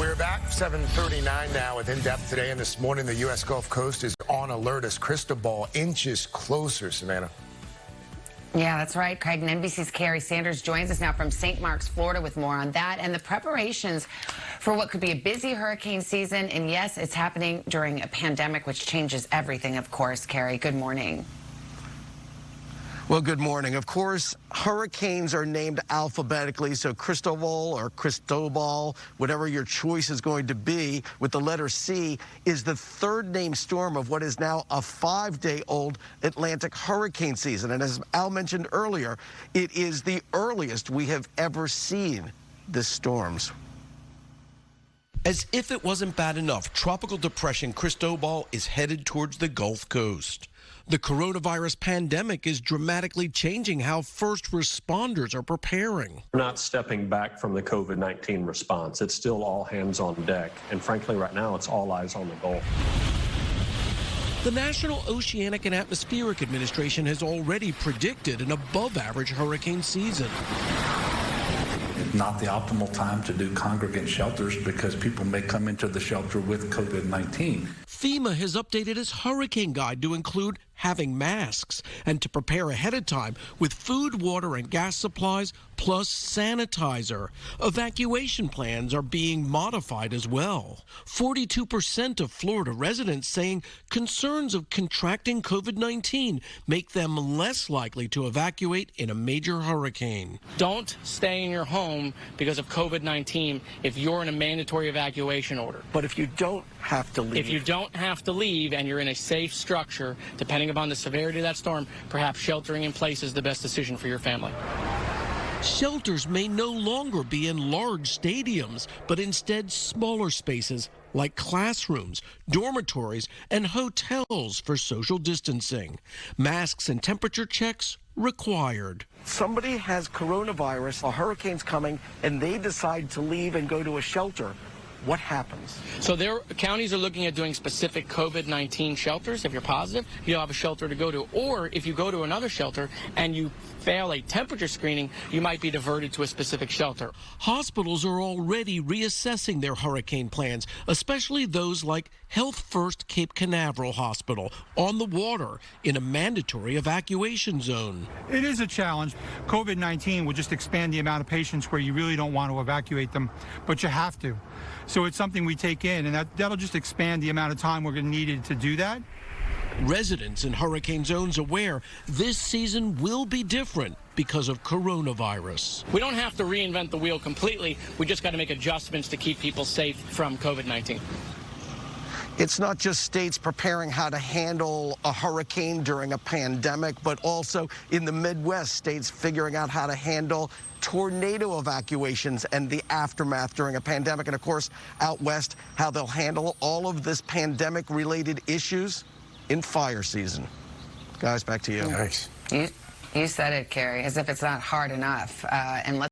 We're back, 7:39 now with In Depth today. And this morning, the U.S. Gulf Coast is on alert as crystal ball inches closer, Savannah. Yeah, that's right, Craig. And NBC's Carrie Sanders joins us now from St. Marks, Florida, with more on that and the preparations for what could be a busy hurricane season. And yes, it's happening during a pandemic, which changes everything, of course. Carrie, good morning. Well, good morning. Of course, hurricanes are named alphabetically, so Cristobal or Cristobal, whatever your choice is going to be, with the letter C, is the third named storm of what is now a 5-day-old Atlantic hurricane season. And as Al mentioned earlier, it is the earliest we have ever seen the storms. As if it wasn't bad enough, Tropical Depression Cristobal is headed towards the Gulf Coast. The coronavirus pandemic is dramatically changing how first responders are preparing. We're not stepping back from the COVID-19 response. It's still all hands on deck. And frankly, right now, it's all eyes on the Gulf. The National Oceanic and Atmospheric Administration has already predicted an above-average hurricane season. Not the optimal time to do congregate shelters because people may come into the shelter with COVID-19. FEMA has updated its hurricane guide to include having masks and to prepare ahead of time with food, water, and gas supplies, plus sanitizer. Evacuation plans are being modified as well. 42% of Florida residents saying concerns of contracting COVID-19 make them less likely to evacuate in a major hurricane. Don't stay in your home because of COVID-19 if you're in a mandatory evacuation order. But if you don't have to leave. If you don't have to leave and you're in a safe structure, depending upon the severity of that storm, perhaps sheltering in place is the best decision for your family. Shelters may no longer be in large stadiums, but instead smaller spaces like classrooms, dormitories, and hotels for social distancing. Masks and temperature checks required. Somebody has coronavirus, a hurricane's coming, and they decide to leave and go to a shelter. What happens? So counties are looking at doing specific COVID-19 shelters. If you're positive, you'll have a shelter to go to. Or if you go to another shelter and you fail a temperature screening, you might be diverted to a specific shelter. Hospitals are already reassessing their hurricane plans, especially those like Health First Cape Canaveral Hospital on the water in a mandatory evacuation zone. It is a challenge. COVID-19 will just expand the amount of patients where you really don't want to evacuate them, but you have to. So it's something we take in, and that'll just expand the amount of time we're going to need to do that. Residents in hurricane zones aware this season will be different because of coronavirus. We don't have to reinvent the wheel completely. We just got to make adjustments to keep people safe from COVID-19. It's not just states preparing how to handle a hurricane during a pandemic, but also in the Midwest, states figuring out how to handle tornado evacuations and the aftermath during a pandemic. And of course, out west, how they'll handle all of this pandemic-related issues in fire season. Guys, back to you. Nice. You said it, Carrie, as if it's not hard enough. And let's